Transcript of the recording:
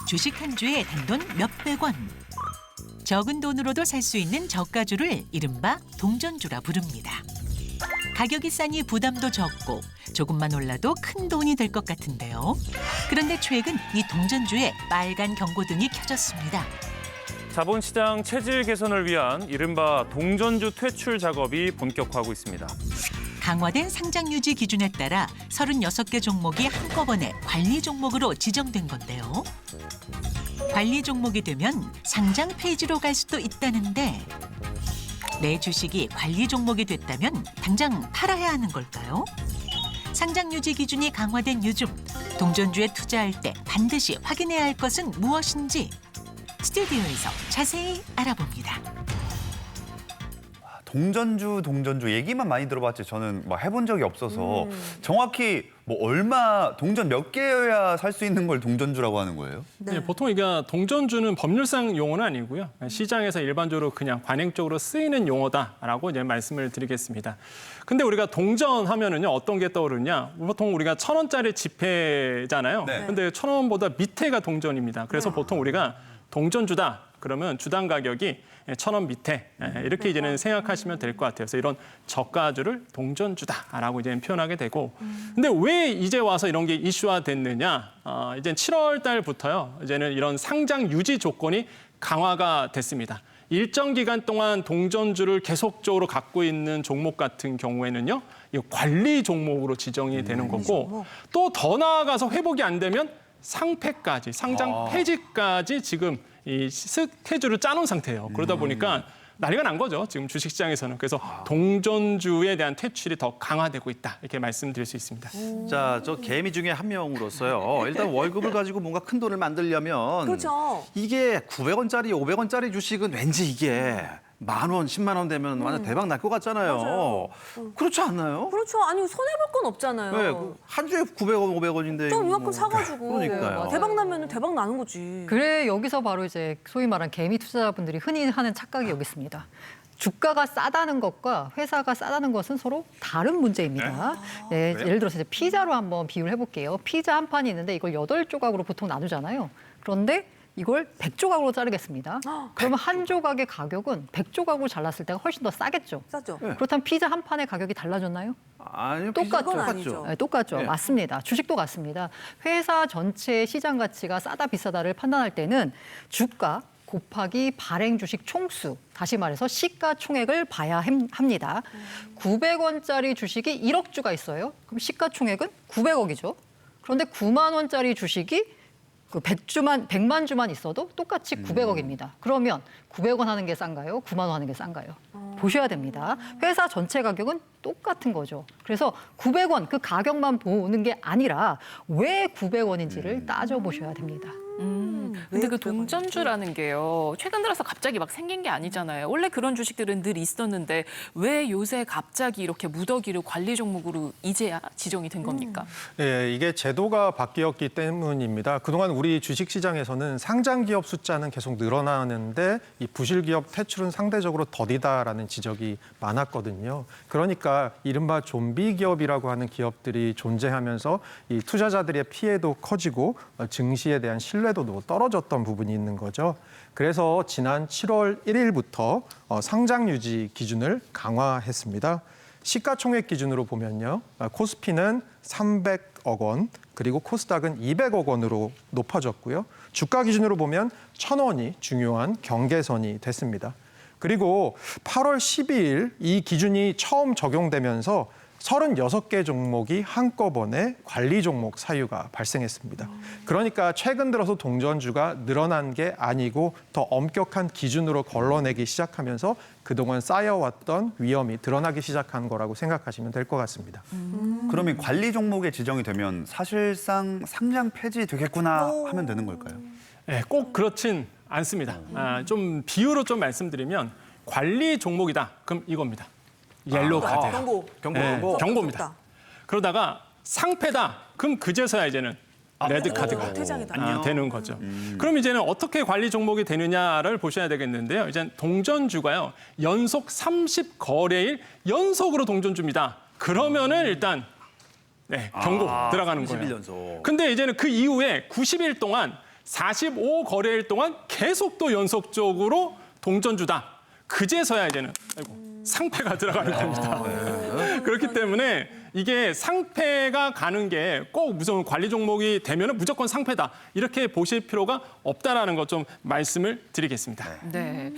주식 한 주에 단돈 몇백 원. 적은 돈으로도 살 수 있는 저가주를 이른바 동전주라 부릅니다. 가격이 싸니 부담도 적고 조금만 올라도 큰 돈이 될 것 같은데요. 그런데 최근 이 동전주에 빨간 경고등이 켜졌습니다. 자본시장 체질 개선을 위한 이른바 동전주 퇴출 작업이 본격화하고 있습니다. 강화된 상장 유지 기준에 따라 36개 종목이 한꺼번에 관리 종목으로 지정된 건데요. 관리 종목이 되면 상장 폐지로 갈 수도 있다는데 내 주식이 관리 종목이 됐다면 당장 팔아야 하는 걸까요? 상장 유지 기준이 강화된 요즘 동전주에 투자할 때 반드시 확인해야 할 것은 무엇인지 스튜디오에서 자세히 알아봅니다. 동전주 얘기만 많이 들어봤지 저는 뭐 해본 적이 없어서 정확히 뭐 얼마 동전 몇 개여야 살 수 있는 걸 동전주라고 하는 거예요? 네, 보통 이게 동전주는 법률상 용어는 아니고요. 시장에서 일반적으로 그냥 관행적으로 쓰이는 용어다라고 이제 말씀을 드리겠습니다. 근데 우리가 동전하면은요 어떤 게 떠오르냐? 보통 우리가 1,000원짜리 지폐잖아요. 네. 근데 1,000원보다 밑에가 동전입니다. 그래서 보통 우리가 동전주다. 그러면 주당 가격이 1,000원 밑에 이렇게 이제는 생각하시면 될 것 같아요. 그래서 이런 저가주를 동전주다라고 이제 표현하게 되고, 근데 왜 이제 와서 이런 게 이슈화 됐느냐? 이제 7월 달부터요. 이제는 이런 상장 유지 조건이 강화가 됐습니다. 일정 기간 동안 동전주를 계속적으로 갖고 있는 종목 같은 경우에는요, 이 관리 종목으로 지정이 되는 거고, 또 더 나아가서 회복이 안 되면 상폐까지, 상장 폐지까지 지금 이 스케줄을 짜놓은 상태예요. 그러다 보니까 난리가 난 거죠. 지금 주식시장에서는. 그래서 동전주에 대한 퇴출이 더 강화되고 있다. 이렇게 말씀드릴 수 있습니다. 자, 저 개미 중에 한 명으로서요. 일단 월급을 가지고 뭔가 큰 돈을 만들려면 그렇죠. 이게 900원짜리, 500원짜리 주식은 왠지 이게 10,000원, 10만 원 되면 완전 대박 날 것 같잖아요. 맞아요. 그렇지 않나요? 그렇죠. 아니 손해볼 건 없잖아요. 네, 한 주에 900원, 500원인데. 좀 이만큼 사가지고 그러니까요. 대박 나면 대박 나는 거지. 그래 여기서 바로 이제 소위 말하는 개미 투자자분들이 흔히 하는 착각이 여기 있습니다. 주가가 싸다는 것과 회사가 싸다는 것은 서로 다른 문제입니다. 네, 예를 들어서 이제 피자로 한번 비유를 해볼게요. 피자 한 판이 있는데 이걸 8조각으로 보통 나누잖아요. 그런데 이걸 100조각으로 자르겠습니다. 그러면 한 조각의 가격은 100조각으로 잘랐을 때가 훨씬 더 싸겠죠. 싸죠. 그렇다면 피자 한 판의 가격이 달라졌나요? 아니요, 똑같죠. 그건 아니죠. 네, 똑같죠. 네. 맞습니다. 주식도 같습니다. 회사 전체의 시장 가치가 싸다 비싸다를 판단할 때는 주가 곱하기 발행 주식 총수, 다시 말해서 시가총액을 봐야 합니다. 900원짜리 주식이 1억 주가 있어요. 그럼 시가총액은 900억이죠. 그런데 9만 원짜리 주식이 그 100만 주만 있어도 똑같이 900억입니다. 그러면 900원 하는 게 싼가요? 9만 원 하는 게 싼가요? 보셔야 됩니다. 회사 전체 가격은 똑같은 거죠. 그래서 900원 그 가격만 보는 게 아니라 왜 900원인지를 따져보셔야 됩니다. 근데 그 동전주라는 게요. 최근 들어서 갑자기 막 생긴 게 아니잖아요. 원래 그런 주식들은 늘 있었는데 왜 요새 갑자기 이렇게 무더기로 관리 종목으로 이제야 지정이 된 겁니까? 예, 이게 제도가 바뀌었기 때문입니다. 그동안 우리 주식시장에서는 상장 기업 숫자는 계속 늘어나는데 이 부실 기업 퇴출은 상대적으로 더디다라는 지적이 많았거든요. 그러니까 이른바 좀비 기업이라고 하는 기업들이 존재하면서 이 투자자들의 피해도 커지고 증시에 대한 신뢰도도 떨어졌던 부분이 있는 거죠. 그래서 지난 7월 1일부터 상장 유지 기준을 강화했습니다. 시가총액 기준으로 보면요. 코스피는 300억 원, 그리고 코스닥은 200억 원으로 높아졌고요. 주가 기준으로 보면 1,000원이 중요한 경계선이 됐습니다. 그리고 8월 12일 이 기준이 처음 적용되면서 36개 종목이 한꺼번에 관리 종목 사유가 발생했습니다. 그러니까 최근 들어서 동전주가 늘어난 게 아니고 더 엄격한 기준으로 걸러내기 시작하면서 그동안 쌓여왔던 위험이 드러나기 시작한 거라고 생각하시면 될 것 같습니다. 그러면 관리 종목에 지정이 되면 사실상 상장 폐지 되겠구나 하면 되는 걸까요? 네, 꼭 그렇진 않습니다. 좀 비유로 좀 말씀드리면 관리 종목이다. 그럼 이겁니다. 옐로우 카드. 경고입니다. 그러다가 상패다. 그럼 그제서야 이제는 레드 카드가 퇴장이다. 되는 거죠. 그럼 이제는 어떻게 관리 종목이 되느냐를 보셔야 되겠는데요. 이제 동전주가요. 연속 30거래일 연속으로 동전주입니다. 그러면은 일단 경고 들어가는 거예요. 31연속. 근데 이제는 그 이후에 90일 동안 45 거래일 동안 계속 또 연속적으로 동전주다. 그제서야 이제는 상패가 들어가는 겁니다. 그렇기 때문에 이게 상패가 가는 게 꼭 무슨 관리 종목이 되면 무조건 상패다. 이렇게 보실 필요가 없다라는 것 좀 말씀을 드리겠습니다. 네.